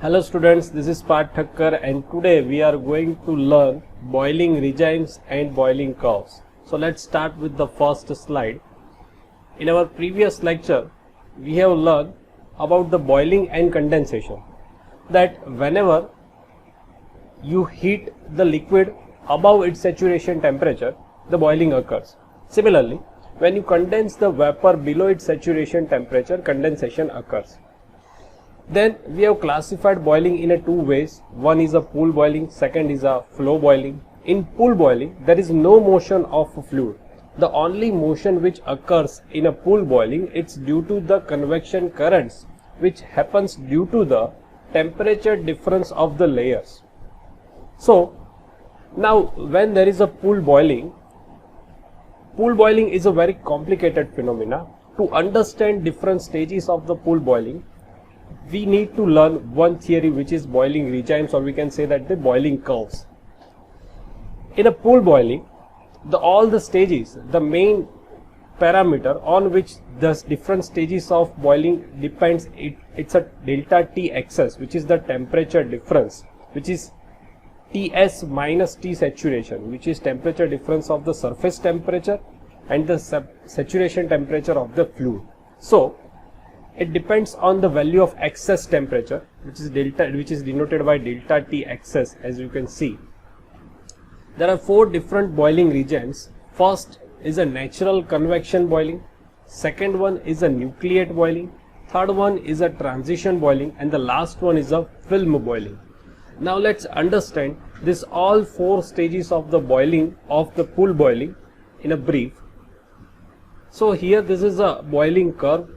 Hello students, this is Parth Thakkar and today we are going to learn boiling regimes and boiling curves. So let's start with the first slide. In our previous lecture, we have learned about the boiling and condensation. That whenever you heat the liquid above its saturation temperature, the boiling occurs. Similarly, when you condense the vapor below its saturation temperature, condensation occurs. Then we have classified boiling in two ways. One is a pool boiling, second is a flow boiling. In pool boiling, there is no motion of fluid. The only motion which occurs in a pool boiling, it's due to the convection currents which happens due to the temperature difference of the layers. So now when there is a pool boiling is a very complicated phenomena. To understand different stages of the pool boiling, we need to learn one theory which is boiling regimes, or we can say that the boiling curves. In a pool boiling, all the stages, the main parameter on which the different stages of boiling depends, it's a delta T excess, which is the temperature difference, which is Ts minus T saturation, which is temperature difference of the surface temperature and the saturation temperature of the fluid. So it depends on the value of excess temperature, which is denoted by delta T excess. As you can see, there are four different boiling regimes. First is a natural convection boiling, second one is a nucleate boiling, third one is a transition boiling, and the last one is a film boiling. Now let's understand this all four stages of the boiling of the pool boiling in a brief. So here this is a boiling curve.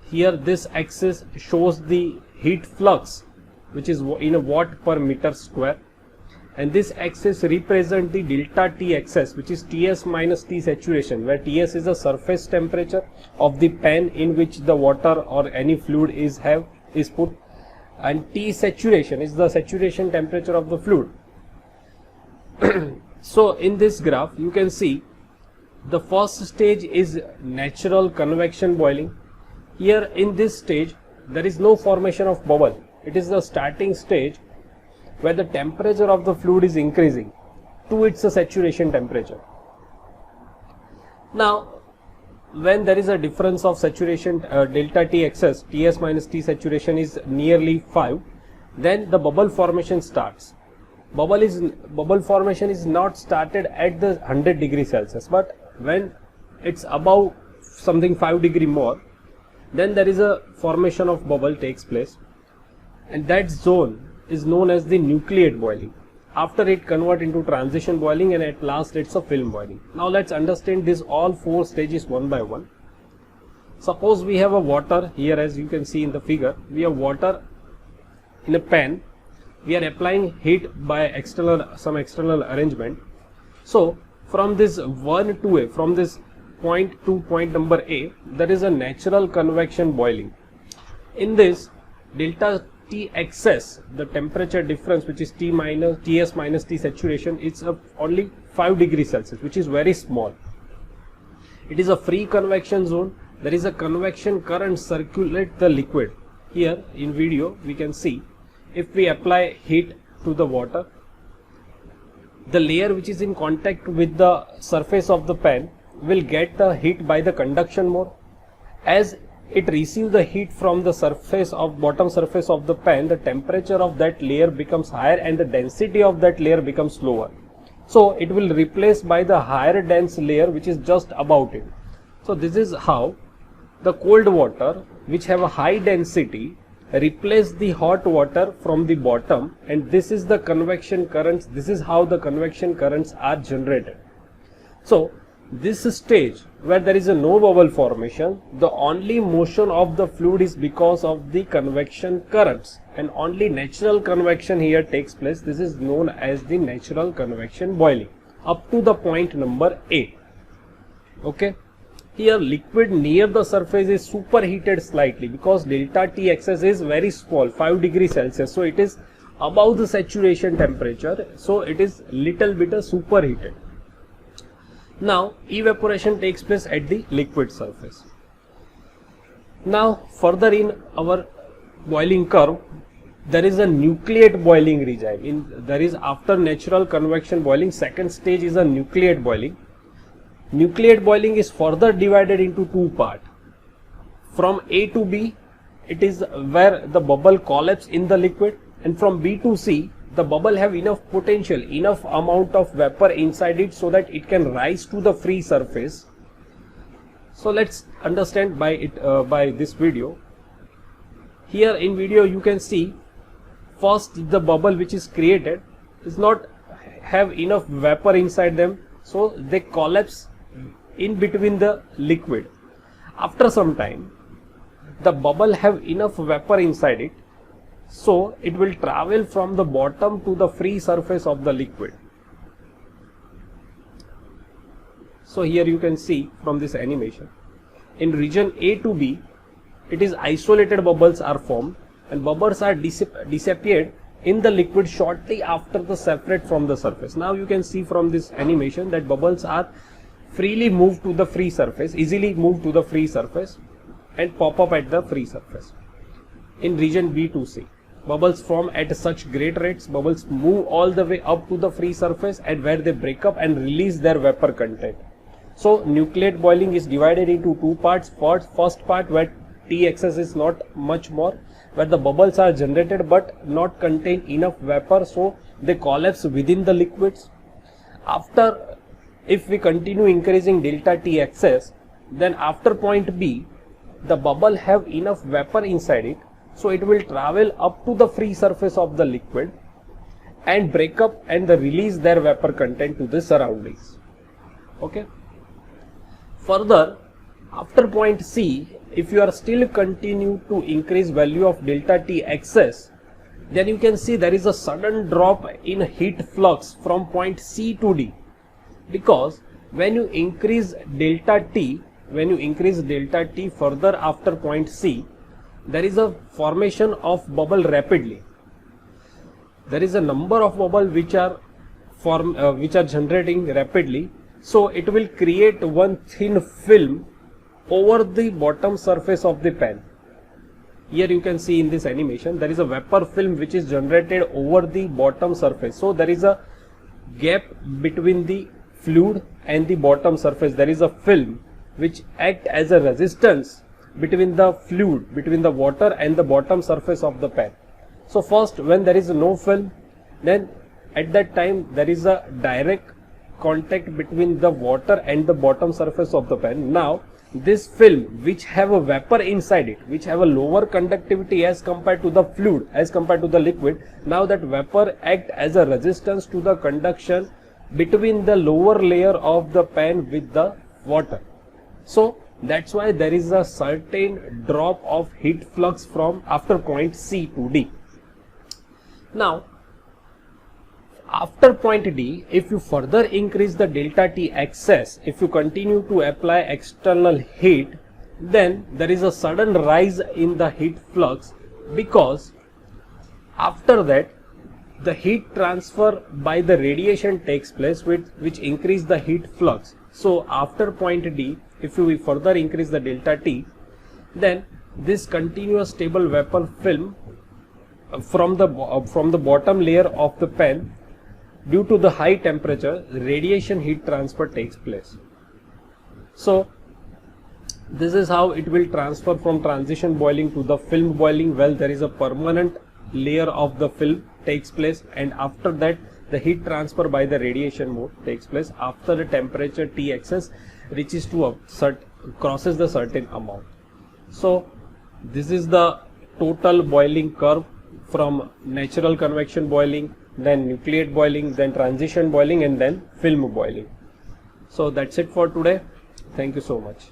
Here this axis shows the heat flux, which is in a watt per meter square, and this axis represents the delta T excess, which is Ts minus T saturation, where Ts is the surface temperature of the pan in which the water or any fluid is put, and T saturation is the saturation temperature of the fluid. So in this graph you can see the first stage is natural convection boiling. Here in this stage there is no formation of bubble. It is the starting stage where the temperature of the fluid is increasing to its saturation temperature. Now when there is a difference of saturation delta T excess, Ts minus T saturation is nearly 5, then the bubble formation starts. Bubble formation is not started at the 100 degree Celsius, but when it's above something 5 degree more, then there is a formation of bubble takes place, and that zone is known as the nucleate boiling. After it convert into transition boiling, and at last it's a film boiling. Now let's understand this all four stages one by one. Suppose we have a water here, as you can see in the figure. We have water in a pan. We are applying heat by some external arrangement. So from this 1 to A, from this point to point number A, there is a natural convection boiling. In this, delta T excess, the temperature difference, which is Ts minus T saturation, it's only 5 degrees Celsius, which is very small. It is a free convection zone. There is a convection current circulate the liquid. Here in video we can see, if we apply heat to the water, the layer which is in contact with the surface of the pan will get the heat by the conduction mode. As it receives the heat from the bottom surface of the pan, the temperature of that layer becomes higher and the density of that layer becomes lower. So it will replace by the higher dense layer which is just above it. So this is how the cold water, which have a high density, replace the hot water from the bottom, and this is the convection currents. This is how the convection currents are generated. So this stage where there is no bubble formation, the only motion of the fluid is because of the convection currents, and only natural convection here takes place. This is known as the natural convection boiling up to the point number A. Okay. Here liquid near the surface is superheated slightly because delta T excess is very small, 5 degrees Celsius. So it is above the saturation temperature. So it is little bit superheated. Now evaporation takes place at the liquid surface. Now further in our boiling curve, there is a nucleate boiling regime. There is after natural convection boiling, second stage is a nucleate boiling. Nucleate boiling is further divided into two parts. From A to B, it is where the bubble collapses in the liquid, and from B to C, the bubble have enough potential, enough amount of vapor inside it so that it can rise to the free surface. So let's understand by this video. Here in video you can see, first the bubble which is created is not have enough vapor inside them, so they collapse in between the liquid. After some time, the bubble have enough vapor inside it, so it will travel from the bottom to the free surface of the liquid. So here you can see from this animation, in region A to B, it is isolated bubbles are formed, and bubbles are disappeared in the liquid shortly after the separate from the surface. Now you can see from this animation that bubbles are freely moved to the free surface, easily moved to the free surface and pop up at the free surface. In region B to C, bubbles form at such great rates, bubbles move all the way up to the free surface, and where they break up and release their vapor content. So nucleate boiling is divided into two parts. First part where T excess is not much more, where the bubbles are generated but not contain enough vapor, so they collapse within the liquids. After, if we continue increasing delta T excess, then after point B, the bubble have enough vapor inside it, so it will travel up to the free surface of the liquid and break up and release their vapor content to the surroundings. Okay. Further, after point C, if you are still continue to increase value of delta T excess, then you can see there is a sudden drop in heat flux from point C to D, because when you increase delta T further after point C, there is a formation of bubble rapidly. There is a number of bubbles which are generating rapidly, so it will create one thin film over the bottom surface of the pan. Here you can see in this animation, there is a vapor film which is generated over the bottom surface. So there is a gap between the fluid and the bottom surface. There is a film which act as a resistance between the fluid, between the water and the bottom surface of the pan. So first, when there is no film, then at that time there is a direct contact between the water and the bottom surface of the pan. Now this film which have a vapor inside it, which have a lower conductivity as compared to the fluid, as compared to the liquid, now that vapor act as a resistance to the conduction between the lower layer of the pan with the water. So that's why there is a certain drop of heat flux from after point C to D. Now after point D, if you further increase the delta T excess, if you continue to apply external heat, then there is a sudden rise in the heat flux, because after that the heat transfer by the radiation takes place, which increase the heat flux. So after point D, if you further increase the delta T, then this continuous stable vapor film from the bottom layer of the pan, due to the high temperature, radiation heat transfer takes place. So this is how it will transfer from transition boiling to the film boiling. Well, there is a permanent layer of the film takes place, and after that the heat transfer by the radiation mode takes place after the temperature T excess reaches to crosses the certain amount. So this is the total boiling curve from natural convection boiling, then nucleate boiling, then transition boiling, and then film boiling. So that's it for today. Thank you so much.